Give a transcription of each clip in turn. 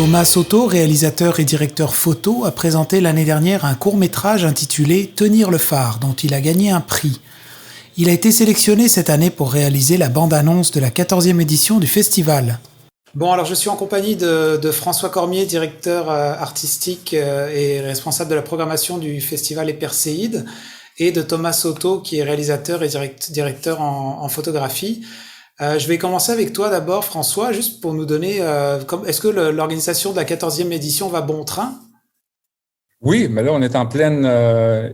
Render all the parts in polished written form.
Thomas Soto, réalisateur et directeur photo, a présenté l'année dernière un court-métrage intitulé Tenir le phare, dont il a gagné un prix. Il a été sélectionné cette année pour réaliser la bande-annonce de la 14e édition du festival. Bon, alors je suis en compagnie de François Cormier, directeur artistique et responsable de la programmation du festival Les Perséides, et de Thomas Soto, qui est réalisateur et directeur en photographie. Je vais commencer avec toi d'abord, François, juste pour nous donner, est-ce que l'organisation de la 14e édition va bon train? Oui, mais là, on est en pleine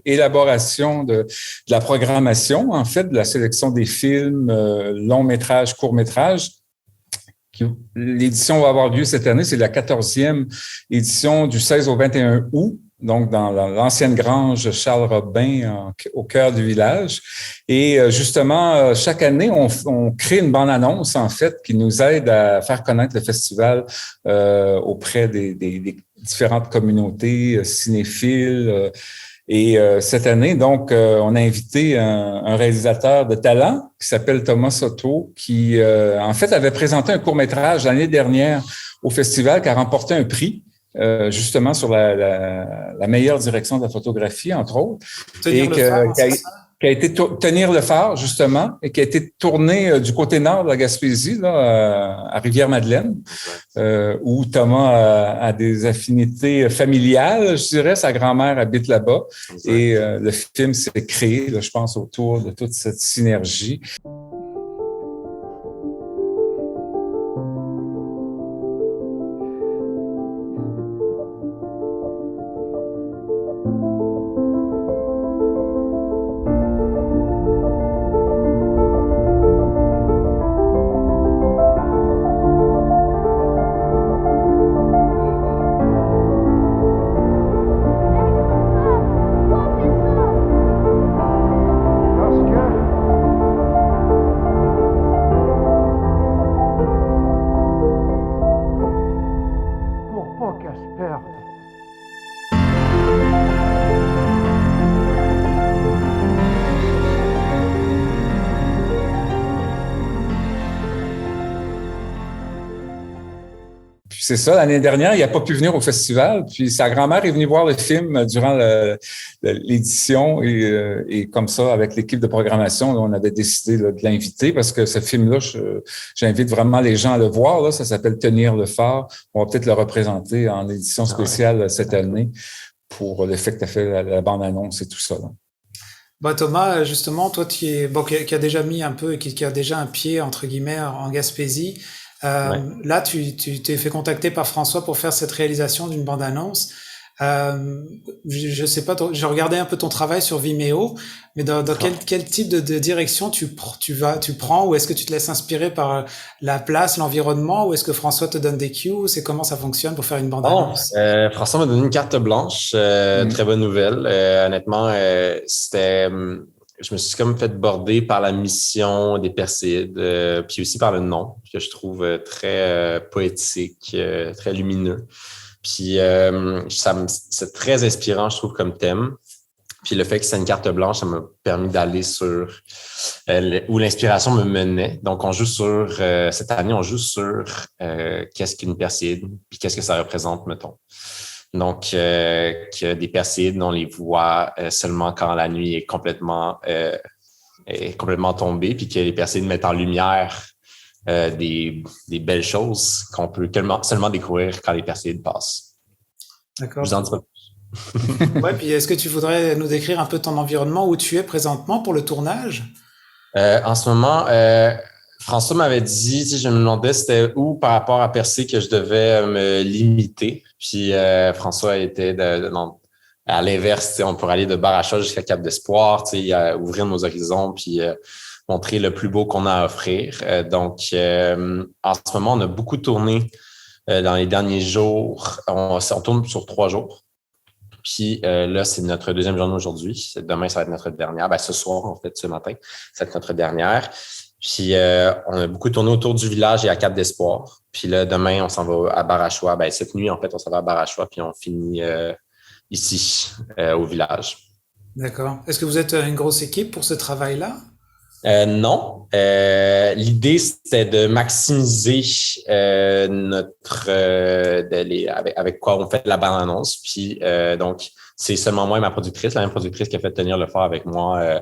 élaboration de la programmation, en fait, de la sélection des films, longs métrages, courts métrages. L'édition va avoir lieu cette année, c'est la 14e édition du 16 au 21 août, donc dans l'ancienne grange Charles Robin, au cœur du village. Et justement, chaque année, on crée une bande-annonce, en fait, qui nous aide à faire connaître le festival auprès des différentes communautés cinéphiles. Et cette année, donc, on a invité un réalisateur de talent qui s'appelle Thomas Soto, qui, en fait, avait présenté un court-métrage l'année dernière au festival, qui a remporté un prix, justement, sur la meilleure direction de la photographie, entre autres. Tenir le phare, c'est ça? Qui a été Tenir le phare, justement, et qui a été tourné du côté nord de la Gaspésie, là, à Rivière-Madeleine, où Thomas a des affinités familiales, je dirais. Sa grand-mère habite là-bas. Exact. Et le film s'est créé, là, je pense, autour de toute cette synergie. C'est ça, l'année dernière, il n'a pas pu venir au festival. Puis sa grand-mère est venue voir le film durant l'édition et comme ça, avec l'équipe de programmation, là, on avait décidé là, de l'inviter parce que ce film-là, j'invite vraiment les gens à le voir. Là, ça s'appelle Tenir le phare. On va peut-être le représenter en édition spéciale cette année pour le fait que tu as fait la bande-annonce et tout ça. Là. Bah Thomas, justement, toi qui a déjà mis un peu, qui a déjà un pied entre guillemets en Gaspésie. Ouais. Là, tu t'es fait contacter par François pour faire cette réalisation d'une bande-annonce. Je sais pas, j'ai regardé un peu ton travail sur Vimeo, mais dans quel type de direction tu prends, ou est-ce que tu te laisses inspirer par la place, l'environnement, ou est-ce que François te donne des cues? C'est comment ça fonctionne pour faire une bande-annonce? François m'a donné une carte blanche, très bonne nouvelle. Honnêtement, c'était... Je me suis comme fait border par la mission des Perséides, puis aussi par le nom, que je trouve très poétique, très lumineux. Puis c'est très inspirant, je trouve, comme thème. Puis le fait que c'est une carte blanche, ça m'a permis d'aller sur où l'inspiration me menait. Donc, on joue sur, cette année, on joue sur qu'est-ce qu'une Perséide, puis qu'est-ce que ça représente, mettons. Donc, que des Perséides, on les voit seulement quand la nuit est complètement tombée, puis que les Perséides mettent en lumière des belles choses qu'on peut seulement découvrir quand les Perséides passent. D'accord. Je vous en dis pas plus. Ouais, puis est-ce que tu voudrais nous décrire un peu ton environnement, où tu es présentement pour le tournage? En ce moment, Françoa m'avait dit, je me demandais c'était où par rapport à Percé que je devais me limiter. Puis François était à l'inverse, on pourrait aller de Barachois jusqu'à Cap d'Espoir, ouvrir nos horizons, puis montrer le plus beau qu'on a à offrir. Donc, en ce moment, on a beaucoup tourné dans les derniers jours. On tourne sur 3 jours. Puis là, c'est notre deuxième journée aujourd'hui. Demain, ça va être notre dernière. Ce soir, en fait, ce matin, ça va être notre dernière. Puis, on a beaucoup tourné autour du village et à Cap d'Espoir. Puis là, demain, on s'en va à Barachois. Cette nuit, en fait, on s'en va à Barachois, puis on finit ici, au village. D'accord. Est-ce que vous êtes une grosse équipe pour ce travail-là? Non. L'idée, c'était de maximiser avec quoi on fait la bande-annonce. Puis donc, c'est seulement moi et ma productrice, la même productrice qui a fait tenir le phare avec moi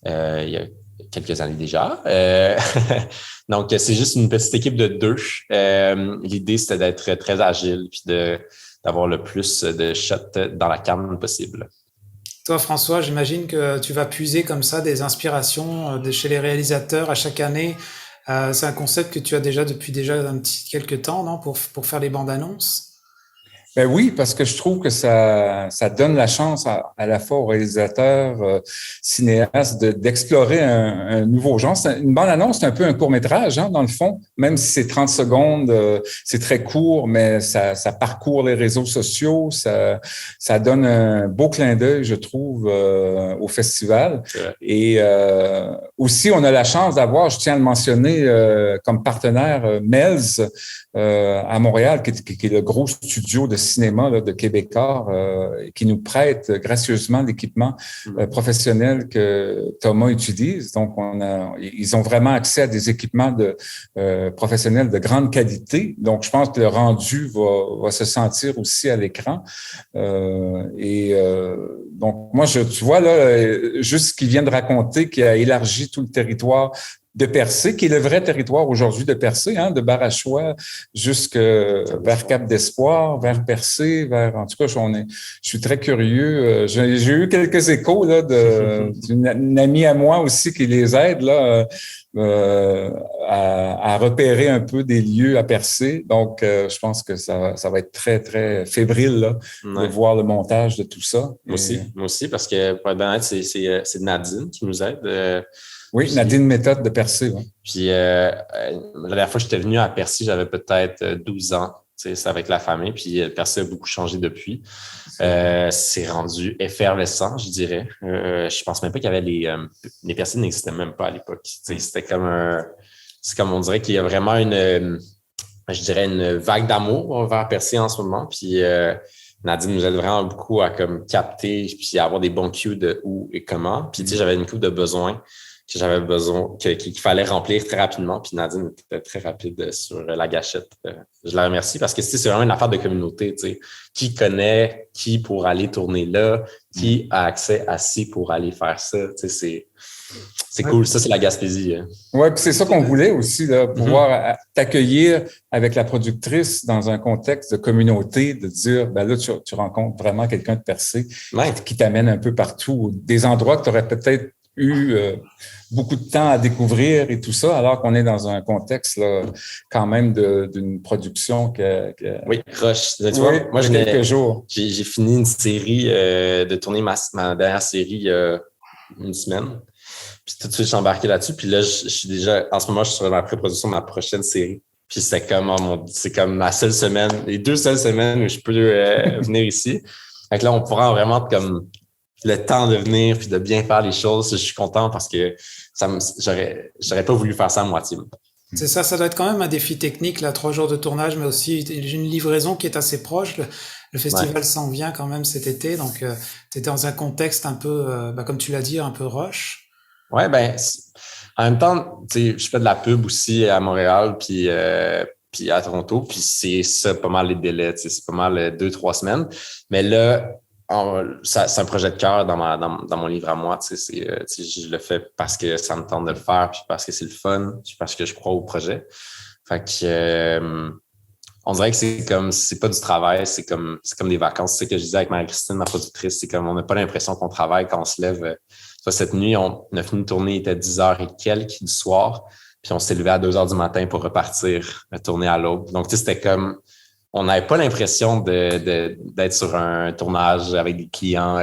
il y a quelques années déjà. Donc, c'est juste une petite équipe de 2. L'idée, c'était d'être très agile puis d'avoir le plus de shots dans la cam possible. Toi, François, j'imagine que tu vas puiser comme ça des inspirations de chez les réalisateurs à chaque année. C'est un concept que tu as depuis quelques temps, non, pour faire les bandes annonces. Ben oui, parce que je trouve que ça donne la chance à la fois aux réalisateurs, cinéastes d'explorer un nouveau genre. Une bande-annonce, c'est un peu un court-métrage, hein, dans le fond, même si c'est 30 secondes, c'est très court, mais ça parcourt les réseaux sociaux, ça donne un beau clin d'œil, je trouve, au festival. Ouais. Et aussi, on a la chance d'avoir, je tiens à le mentionner, comme partenaire, Melz, à Montréal, qui est le gros studio de cinéma là, de Québécois, qui nous prête gracieusement l'équipement professionnel que Thomas utilise. Donc, ils ont vraiment accès à des équipements professionnels de grande qualité. Donc, je pense que le rendu va se sentir aussi à l'écran. Donc, moi, tu vois là, juste ce qu'il vient de raconter, qui a élargi tout le territoire de Percé, qui est le vrai territoire aujourd'hui de Percé, hein, de Barachois vers Cap d'Espoir, vers Percé, en tout cas, je suis très curieux. J'ai eu quelques échos là d'une amie à moi aussi qui les aide là à repérer un peu des lieux à Percé. Donc, je pense que ça va être très très fébrile là de voir le montage de tout ça. Moi aussi, parce que pour être honnête, c'est Nadine qui nous aide. Oui, puis, Nadine Méthode de Percé. Ouais. Puis la dernière fois que j'étais venu à Percé, j'avais peut-être 12 ans. C'est avec la famille. Puis Percé a beaucoup changé depuis. C'est rendu effervescent, je dirais. Je pense même pas qu'il y avait les Percé n'existaient même pas à l'époque. C'était c'est comme on dirait qu'il y a vraiment une vague d'amour vers Percé en ce moment. Puis Nadine nous aide vraiment beaucoup à comme capter puis avoir des bons cues de où et comment. Puis j'avais une coupe de besoins que j'avais besoin, qu'il fallait remplir très rapidement. Puis Nadine était très rapide sur la gâchette. Je la remercie parce que c'est vraiment une affaire de communauté. Qui connaît qui pour aller tourner là, qui a accès à ci pour aller faire ça. C'est cool. Ça, c'est la Gaspésie. Oui, puis c'est ça qu'on voulait aussi, là, pouvoir t'accueillir avec la productrice dans un contexte de communauté, de dire, ben là, tu rencontres vraiment quelqu'un de Percé qui t'amène un peu partout, des endroits que tu aurais peut-être eu beaucoup de temps à découvrir et tout ça, alors qu'on est dans un contexte là, quand même d'une production Oui, rush. Tu vois, moi, quelques jours. J'ai fini une série de tourner ma dernière série une semaine. Puis tout de suite, je suis embarqué là-dessus. Puis là, je suis déjà, en ce moment, je suis sur la pré-production de ma prochaine série. Puis c'est comme ma seule semaine, les 2 seules semaines où je peux venir ici. Fait que là, on pourra vraiment comme le temps de venir puis de bien faire les choses. Je suis content parce que j'aurais pas voulu faire ça à moitié. C'est ça, ça doit être quand même un défi technique, là, 3 jours de tournage, mais aussi une livraison qui est assez proche. Le festival s'en vient quand même cet été, donc tu es dans un contexte un peu, comme tu l'as dit, un peu rush. Ouais, en même temps, tu sais, je fais de la pub aussi à Montréal puis à Toronto, puis c'est ça pas mal les délais, tu sais, c'est pas mal 2-3 semaines. Mais là, c'est un projet de cœur dans mon livre à moi, tu sais, je le fais parce que ça me tente de le faire, puis parce que c'est le fun, puis parce que je crois au projet. Fait que on dirait que c'est pas du travail, c'est comme des vacances. C'est ce que je disais avec Marie-Christine, ma productrice, c'est comme on n'a pas l'impression qu'on travaille quand on se lève. Cette nuit, on a fini de tourner, il était 10h et quelques du soir, puis on s'est levé à 2h du matin pour repartir, tourner à l'aube. Donc, tu sais, c'était comme, on n'avait pas l'impression d'être sur un tournage avec des clients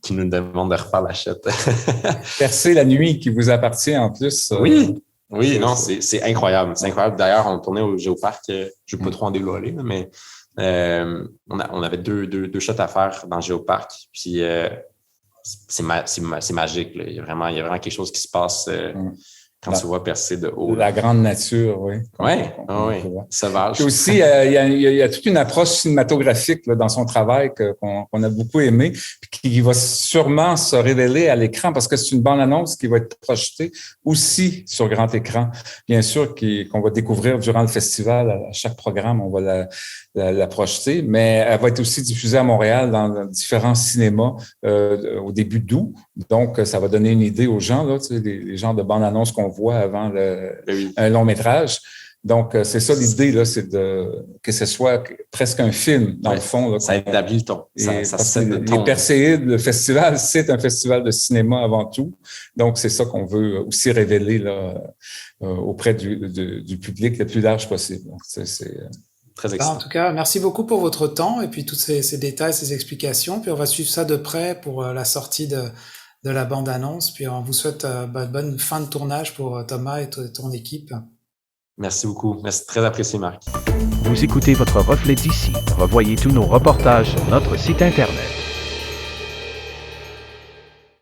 qui nous demandent de refaire la chute. Percer la nuit qui vous appartient en plus. Oui, non, c'est incroyable. C'est incroyable. D'ailleurs, on tournait au Géoparc, je ne veux pas trop en dévoiler, mais on avait deux shots à faire dans le Géoparc, puis c'est magique. Là. Il y a vraiment quelque chose qui se passe quand tu vois percer de haut. La grande nature, oui. Oui, sauvage. Puis aussi, il y a toute une approche cinématographique là, dans son travail qu'on a beaucoup aimé, puis qui va sûrement se révéler à l'écran parce que c'est une bande-annonce qui va être projetée aussi sur grand écran. Bien sûr, qu'on va découvrir durant le festival. À chaque programme, on va la projeter, mais elle va être aussi diffusée à Montréal dans différents cinémas au début d'août. Donc, ça va donner une idée aux gens, là, tu sais, les genres de bandes-annonces qu'on voit avant un long métrage. Donc, c'est ça l'idée, là, c'est que ce soit presque un film, dans le fond. Là, ça établit le ton. Ça set le ton. Les Perséides, le festival, c'est un festival de cinéma avant tout. Donc, c'est ça qu'on veut aussi révéler là, auprès du public le plus large possible. Donc, c'est très excitant. En tout cas, merci beaucoup pour votre temps et puis tous ces détails, ces explications. Puis on va suivre ça de près pour la sortie de la bande-annonce. Puis on vous souhaite bonne fin de tournage pour Thomas et ton équipe. Merci beaucoup. Merci, très apprécié, Marc. Vous écoutez votre reflet d'ici. Revoyez tous nos reportages sur notre site Internet.